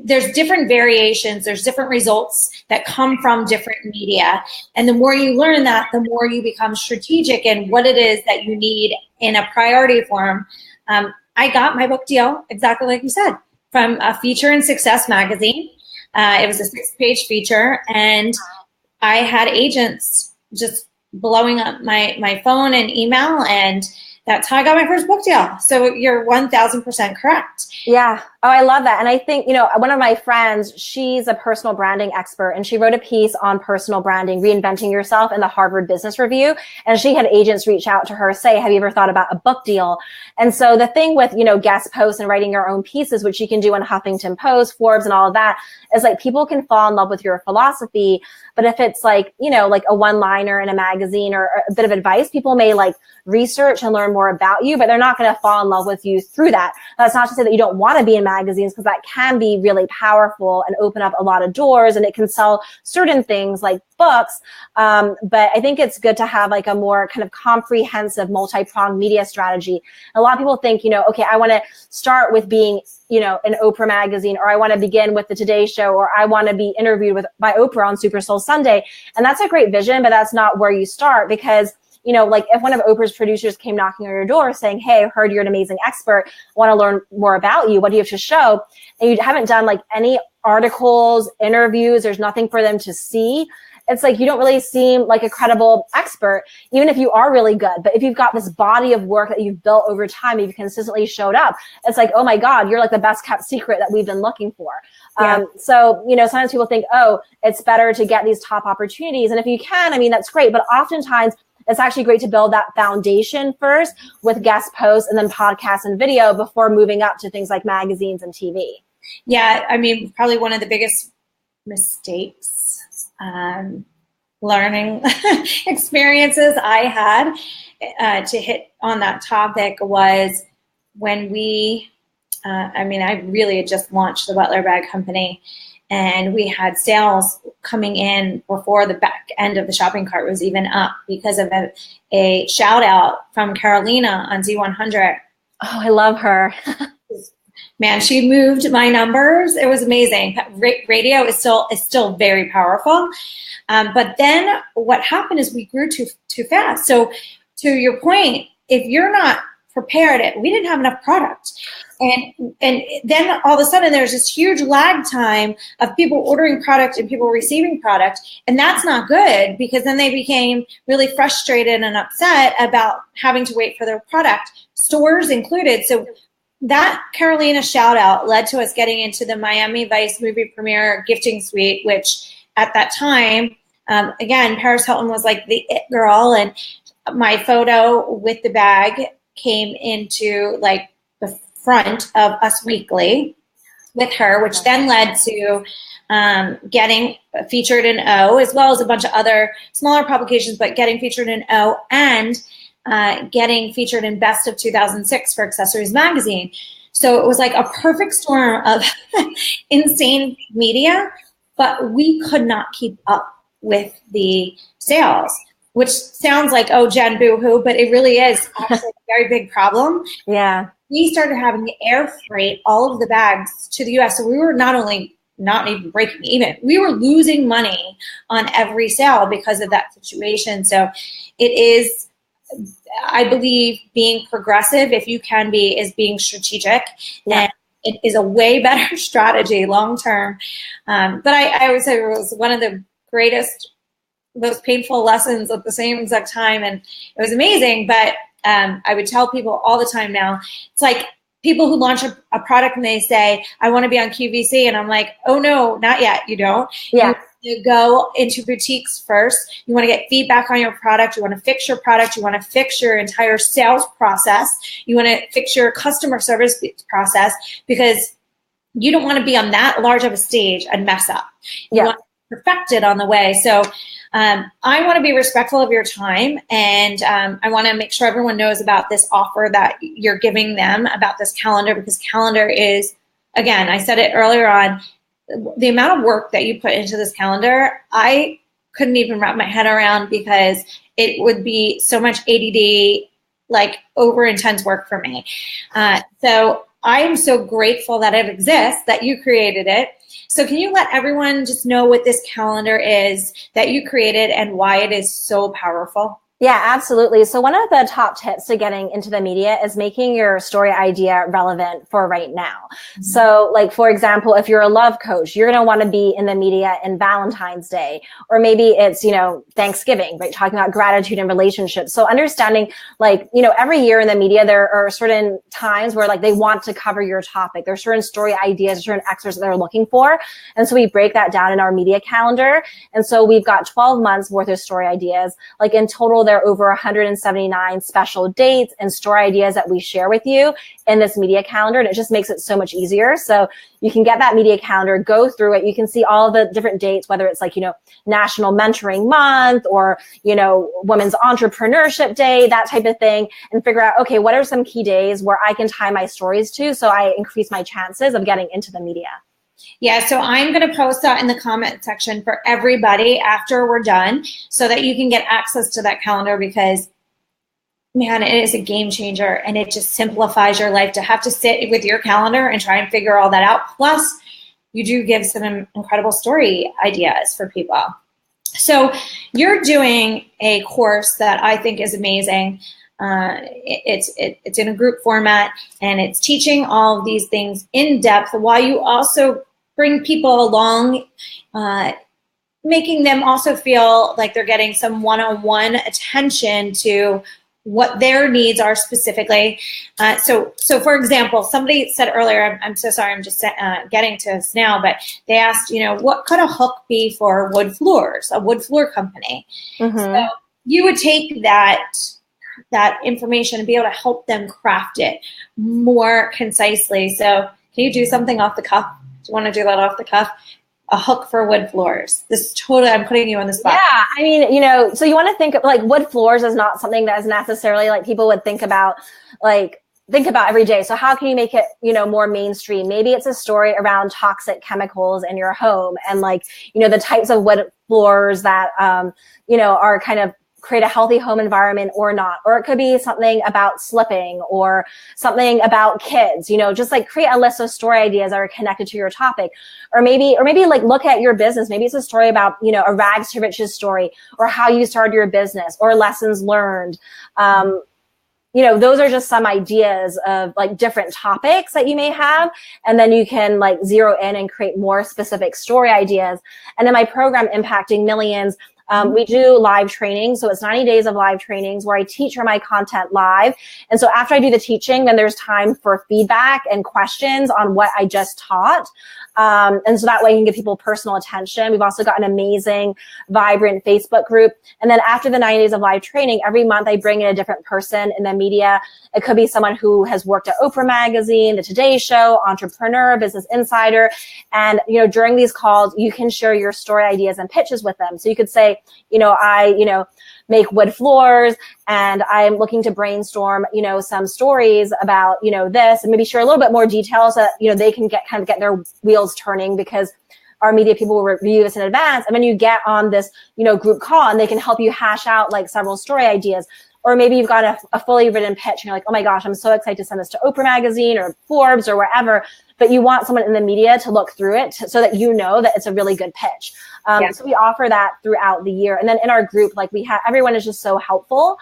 there's different variations. There's different results that come from different media. And the more you learn that, the more you become strategic in what it is that you need in a priority form. I got my book deal, exactly like you said, from a Feature and Success magazine. It was a 6-page feature, and I had agents just blowing up my phone and email, and that's how I got my first book deal. So you're 1,000% correct. Yeah. Oh, I love that. And I think, one of my friends, she's a personal branding expert, and she wrote a piece on personal branding, reinventing yourself, in the Harvard Business Review. And she had agents reach out to her, say, have you ever thought about a book deal? And so the thing with, guest posts and writing your own pieces, which you can do on Huffington Post, Forbes, and all of that, is like people can fall in love with your philosophy. But if it's like, like a one-liner in a magazine or a bit of advice, people may like research and learn more about you, but they're not going to fall in love with you through that. That's not to say that you don't want to be in magazines, because that can be really powerful and open up a lot of doors, and it can sell certain things like books. But I think it's good to have like a more kind of comprehensive, multi-pronged media strategy. A lot of people think, okay, I want to start with being, an Oprah magazine, or I want to begin with the Today Show, or I want to be interviewed by Oprah on Super Soul Sunday. And that's a great vision, but that's not where you start, because like if one of Oprah's producers came knocking on your door saying, hey, I heard you're an amazing expert, I want to learn more about you, what do you have to show? And you haven't done like any articles, interviews, there's nothing for them to see. it's like you don't really seem like a credible expert, even if you are really good. But if you've got this body of work that you've built over time, you've consistently showed up, it's like, oh my God, you're like the best kept secret that we've been looking for. Yeah. So, you know, sometimes people think, oh, it's better to get these top opportunities. And if you can, I mean, that's great. But oftentimes it's actually great to build that foundation first with guest posts and then podcasts and video before moving up to things like magazines and TV. Yeah, I mean, probably one of the biggest mistakes, learning experiences I had to hit on that topic was when we, I really had just launched the Butler Bag Company, and we had sales coming in before the back end of the shopping cart was even up because of a shout out from Carolina on Z100. Oh, I love her. Man, she moved my numbers. It was amazing. Radio is still very powerful. But then what happened is we grew too fast. So to your point, if you're not prepared, we didn't have enough product. And then all of a sudden there's this huge lag time of people ordering product and people receiving product. And that's not good, because then they became really frustrated and upset about having to wait for their product, stores included. So that Carolina shout out led to us getting into the Miami Vice movie premiere gifting suite, which at that time, again, Paris Hilton was like the it girl, and my photo with the bag came into like the front of Us Weekly with her, which then led to getting featured in O, as well as a bunch of other smaller publications, but getting featured in O and getting featured in Best of 2006 for Accessories Magazine. So it was like a perfect storm of insane media, but we could not keep up with the sales, which sounds like, oh, Jen, boo-hoo, but it really is actually a very big problem. Yeah. We started having to air freight all of the bags to the US. So we were not only not even breaking even, we were losing money on every sale because of that situation. So it is, I believe, being progressive, if you can be, is being strategic. Yeah. And it is a way better strategy long term. But I would say it was one of the greatest, most painful lessons at the same exact time. And it was amazing. But I would tell people all the time now, it's like people who launch a product and they say, I want to be on QVC. And I'm like, oh, no, not yet. You don't. Yeah. You go into boutiques first. You want to get feedback on your product. You want to fix your product. You want to fix your entire sales process. You want to fix your customer service process, because you don't want to be on that large of a stage and mess up. You want to perfect it on the way. So I want to be respectful of your time, and I want to make sure everyone knows about this offer that you're giving them, about this calendar, because calendar is, again, I said it earlier on, the amount of work that you put into this calendar, I couldn't even wrap my head around, because it would be so much ADD, like over intense work for me. So I am so grateful that it exists, that you created it. So can you let everyone just know what this calendar is that you created and why it is so powerful? Yeah, absolutely. So one of the top tips to getting into the media is making your story idea relevant for right now. Mm-hmm. So like, for example, if you're a love coach, you're going to want to be in the media in Valentine's Day, or maybe it's, Thanksgiving, right? Talking about gratitude and relationships. So understanding, like, every year in the media, there are certain times where like they want to cover your topic. There's certain story ideas, certain experts that they're looking for. And so we break that down in our media calendar. And so we've got 12 months worth of story ideas. Like in total, there are over 179 special dates and story ideas that we share with you in this media calendar. And it just makes it so much easier. So you can get that media calendar, go through it. You can see all the different dates, whether it's like, National Mentoring Month or, Women's Entrepreneurship Day, that type of thing, and figure out, okay, what are some key days where I can tie my stories to so I increase my chances of getting into the media. Yeah, so I'm going to post that in the comment section for everybody after we're done, so that you can get access to that calendar, because, man, it is a game changer, and it just simplifies your life to have to sit with your calendar and try and figure all that out. Plus, you do give some incredible story ideas for people. So you're doing a course that I think is amazing. It's in a group format, and it's teaching all of these things in depth while you also bring people along making them also feel like they're getting some one-on-one attention to what their needs are specifically. So for example, somebody said earlier, I'm so sorry, I'm just getting to this now, but they asked, what could a hook be for wood floors, a wood floor company? So you would take that information and be able to help them craft it more concisely. So can you do something off the cuff? Do you want to do that off the cuff? A hook for wood floors. This is totally, I'm putting you on the spot. Yeah, I mean, so you want to think of like wood floors is not something that is necessarily like people would think about every day. So how can you make it, more mainstream? Maybe it's a story around toxic chemicals in your home and the types of wood floors that, are kind of create a healthy home environment or not. Or it could be something about slipping or something about kids, just create a list of story ideas that are connected to your topic. Or maybe look at your business. Maybe it's a story about, a rags to riches story or how you started your business or lessons learned. Those are just some ideas of different topics that you may have. And then you can zero in and create more specific story ideas. And in my program, Impacting Millions, we do live training. So it's 90 days of live trainings where I teach my content live. And so after I do the teaching, then there's time for feedback and questions on what I just taught. And so that way you can give people personal attention. We've also got an amazing, vibrant Facebook group. And then after the 90 days of live training, every month I bring in a different person in the media. It could be someone who has worked at Oprah Magazine, The Today Show, entrepreneur, business insider. And, during these calls, you can share your story ideas and pitches with them. So you could say, I make wood floors and I'm looking to brainstorm, some stories about, this, and maybe share a little bit more details so that, they can get their wheels turning, because our media people will review this in advance. And then you get on this, group call and they can help you hash out several story ideas. Or maybe you've got a fully written pitch and you're like, oh my gosh, I'm so excited to send this to Oprah Magazine or Forbes or wherever. But you want someone in the media to look through it so that that it's a really good pitch. So we offer that throughout the year. And then in our group, everyone is just so helpful.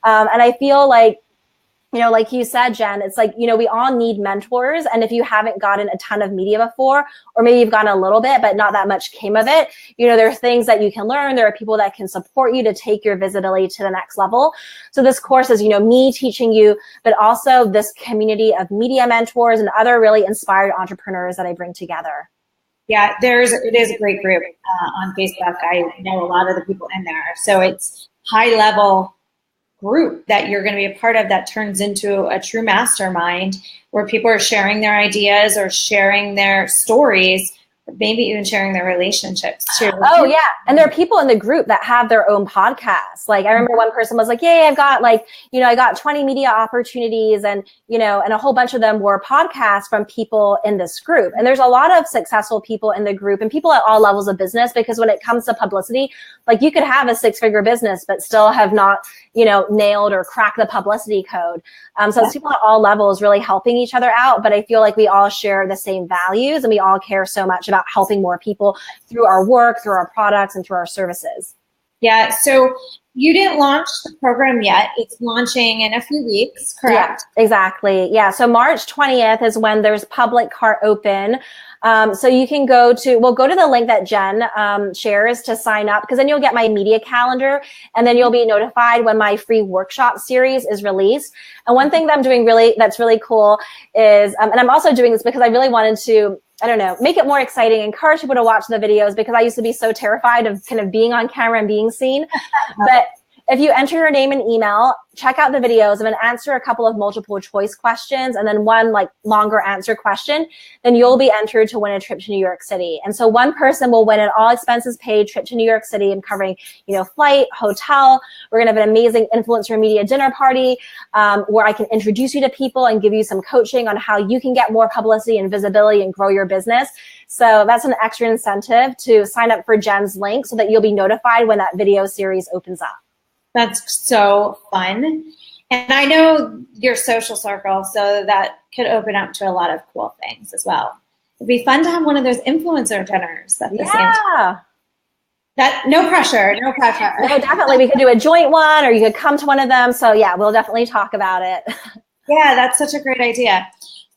And I feel like you said, Jen, it's we all need mentors. And if you haven't gotten a ton of media before, or maybe you've gotten a little bit, but not that much came of it, there are things that you can learn. There are people that can support you to take your visibility to the next level. So this course is, me teaching you, but also this community of media mentors and other really inspired entrepreneurs that I bring together. Yeah, it is a great group on Facebook. I know a lot of the people in there. So it's high level group that you're going to be a part of that turns into a true mastermind where people are sharing their ideas or sharing their stories, or maybe even sharing their relationships too. Oh yeah. And there are people in the group that have their own podcasts. I remember one person was like, yay, I've got I got 20 media opportunities and, and a whole bunch of them were podcasts from people in this group. And there's a lot of successful people in the group and people at all levels of business, because when it comes to publicity, you could have a 6-figure business, but still have not, nailed or cracked the publicity code. So it's people at all levels really helping each other out. But I feel like we all share the same values and we all care so much about helping more people through our work, through our products, and through our services. Yeah. So you didn't launch the program yet. It's launching in a few weeks, correct? Yeah, exactly. Yeah. So March 20th is when there's public cart open. So you can go to the link that Jen shares to sign up, because then you'll get my media calendar and then you'll be notified when my free workshop series is released. And one thing that I'm doing that's really cool is, and I'm also doing this because I really wanted to, make it more exciting, encourage people to watch the videos, because I used to be so terrified of kind of being on camera and being seen. But if you enter your name and email, check out the videos and then answer a couple of multiple choice questions and then one longer answer question, then you'll be entered to win a trip to New York City. And so one person will win an all expenses paid trip to New York City and covering, flight, hotel. We're going to have an amazing influencer media dinner party where I can introduce you to people and give you some coaching on how you can get more publicity and visibility and grow your business. So that's an extra incentive to sign up for Jen's link so that you'll be notified when that video series opens up. That's so fun. And I know your social circle, so that could open up to a lot of cool things as well. It'd be fun to have one of those influencer dinners at the same time. No pressure. No, definitely. We could do a joint one, or you could come to one of them. So yeah, we'll definitely talk about it. Yeah, that's such a great idea.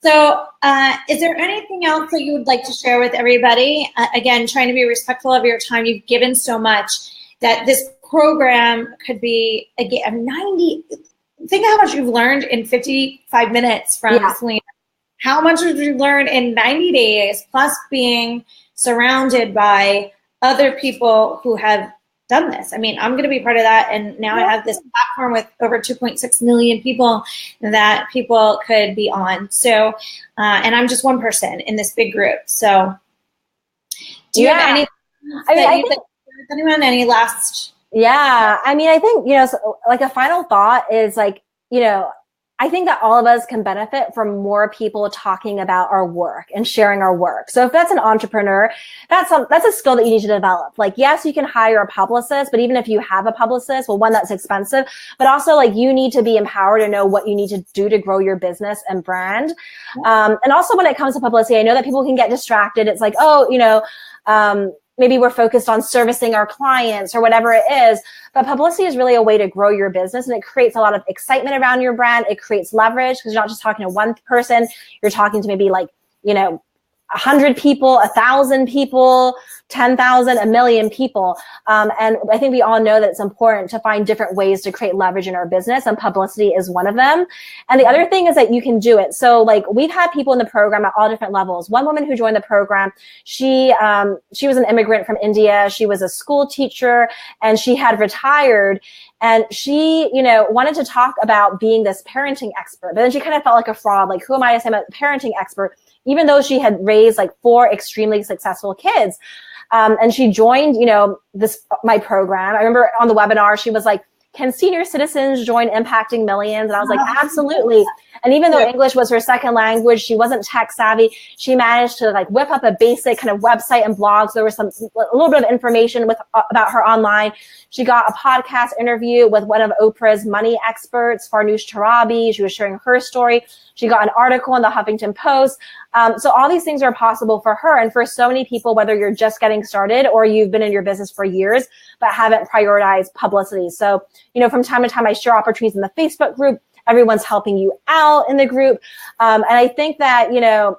So is there anything else that you would like to share with everybody? Again, trying to be respectful of your time. You've given so much that this program could be, again, 90, think how much you've learned in 55 minutes from Selena. How much did you learn in 90 days, plus being surrounded by other people who have done this? I mean, I'm going to be part of that. And now I have this platform with over 2.6 million people that people could be on. So, and I'm just one person in this big group. So do you have any, anyone, any last? Yeah. I mean, I think, you know, so, like a final thought is like, you know, I think that all of us can benefit from more people talking about our work and sharing our work. So if that's an entrepreneur, that's a skill that you need to develop. Like, yes, you can hire a publicist, but even if you have a publicist, well, one, that's expensive, but also like you need to be empowered to know what you need to do to grow your business and brand. And also when it comes to publicity, I know that people can get distracted. It's like, oh, you know, maybe we're focused on servicing our clients or whatever it is, but publicity is really a way to grow your business, and it creates a lot of excitement around your brand. It creates leverage because you're not just talking to one person, you're talking to maybe like, you know, 100 people, 1,000 people, 10,000, 1,000,000 people. And I think we all know that it's important to find different ways to create leverage in our business, and publicity is one of them. And the other thing is that you can do it. So like we've had people in the program at all different levels. One woman who joined the program, she was an immigrant from India. She was a school teacher and she had retired. And she, you know, wanted to talk about being this parenting expert, but then she kind of felt like a fraud. Like, who am I to say I'm a parenting expert? Even though she had raised like 4 extremely successful kids. And she joined, you know, my program. I remember on the webinar, she was like, can senior citizens join Impacting Millions? And I was like, absolutely. And even though English was her second language, she wasn't tech savvy. She managed to like whip up a basic kind of website and blog. So there was a little bit of information about her online. She got a podcast interview with one of Oprah's money experts, Farnoosh Torabi. She was sharing her story. She got an article in the Huffington Post. So all these things are possible for her. And for so many people, whether you're just getting started or you've been in your business for years, but haven't prioritized publicity. So, you know, from time to time, I share opportunities in the Facebook group. Everyone's helping you out in the group. And I think that, you know,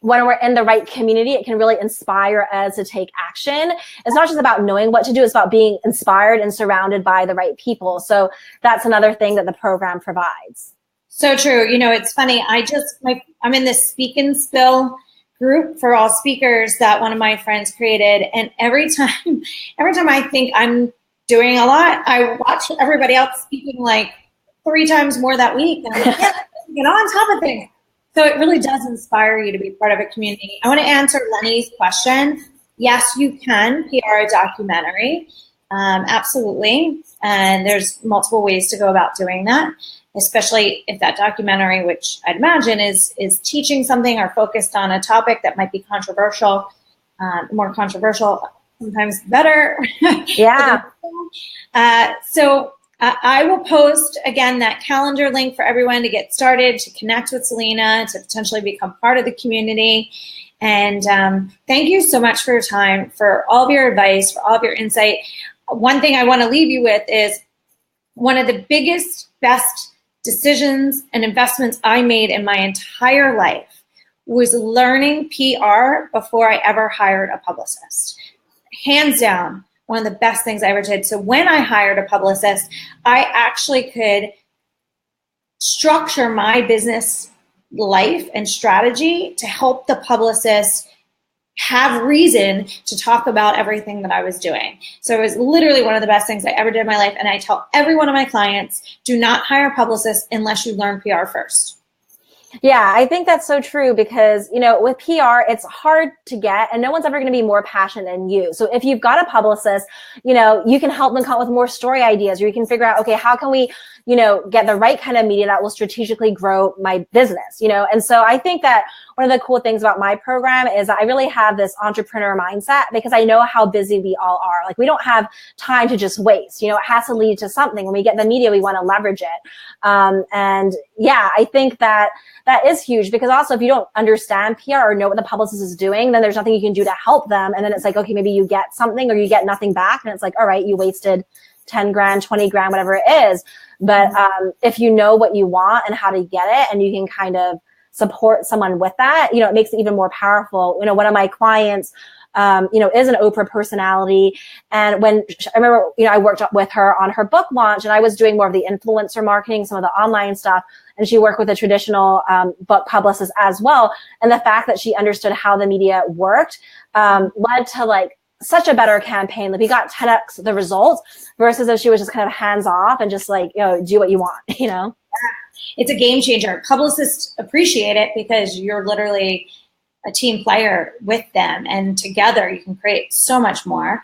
when we're in the right community, it can really inspire us to take action. It's not just about knowing what to do. It's about being inspired and surrounded by the right people. So that's another thing that the program provides. So true. You know, it's funny. I'm in this Speak and Spill group for all speakers that one of my friends created. And every time I think I'm doing a lot, I watch everybody else speaking like 3 times more that week. And I'm like, yeah, get on top of things. So it really does inspire you to be part of a community. I want to answer Lenny's question. Yes, you can PR a documentary. Absolutely. And there's multiple ways to go about doing that, especially if that documentary, which I'd imagine is teaching something or focused on a topic that might be controversial, more controversial, sometimes better. Yeah. So I will post, again, that calendar link for everyone to get started, to connect with Selena, to potentially become part of the community. And thank you so much for your time, for all of your advice, for all of your insight. One thing I want to leave you with is one of the biggest, best decisions and investments I made in my entire life was learning PR before I ever hired a publicist. Hands down, one of the best things I ever did. So when I hired a publicist, I actually could structure my business life and strategy to help the publicist have reason to talk about everything that I was doing. So it was literally one of the best things I ever did in my life. And I tell every one of my clients, do not hire a publicist unless you learn PR first. Yeah, I think that's so true because, you know, with PR, it's hard to get and no one's ever going to be more passionate than you. So if you've got a publicist, you know, you can help them come up with more story ideas, or you can figure out, okay, how can we, you know, get the right kind of media that will strategically grow my business, you know? And so I think that one of the cool things about my program is that I really have this entrepreneur mindset because I know how busy we all are. Like, we don't have time to just waste, you know, it has to lead to something. When we get the media, we want to leverage it. And yeah, I think that is huge because also if you don't understand PR or know what the publicist is doing, then there's nothing you can do to help them. And then it's like, okay, maybe you get something or you get nothing back. And it's like, all right, you wasted 10 grand, 20 grand, whatever it is. But if you know what you want and how to get it, and you can kind of support someone with that, you know, it makes it even more powerful. You know, one of my clients, you know, is an Oprah personality. And when I remember, you know, I worked with her on her book launch, and I was doing more of the influencer marketing, some of the online stuff. And she worked with a traditional book publicist as well. And the fact that she understood how the media worked led to like such a better campaign. Like we got 10x the results versus if she was just kind of hands off and just like, you know, do what you want, you know? It's a game changer. Publicists appreciate it because you're literally a team player with them, and together you can create so much more.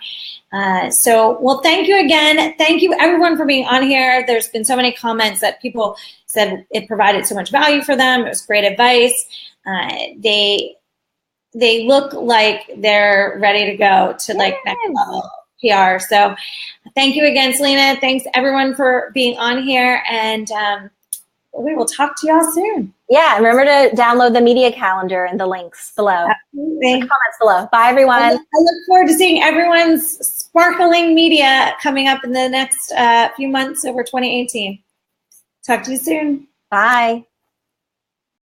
Well, thank you again. Thank you everyone for being on here. There's been so many comments that people said it provided so much value for them. It was great advice. They look like they're ready to go to like next level PR. So thank you again, Selena. Thanks everyone for being on here, and we will talk to y'all soon. Yeah, remember to download the media calendar and the links below. Absolutely. The comments below. Bye, everyone. I look forward to seeing everyone's sparkling media coming up in the next few months over 2018. Talk to you soon. Bye.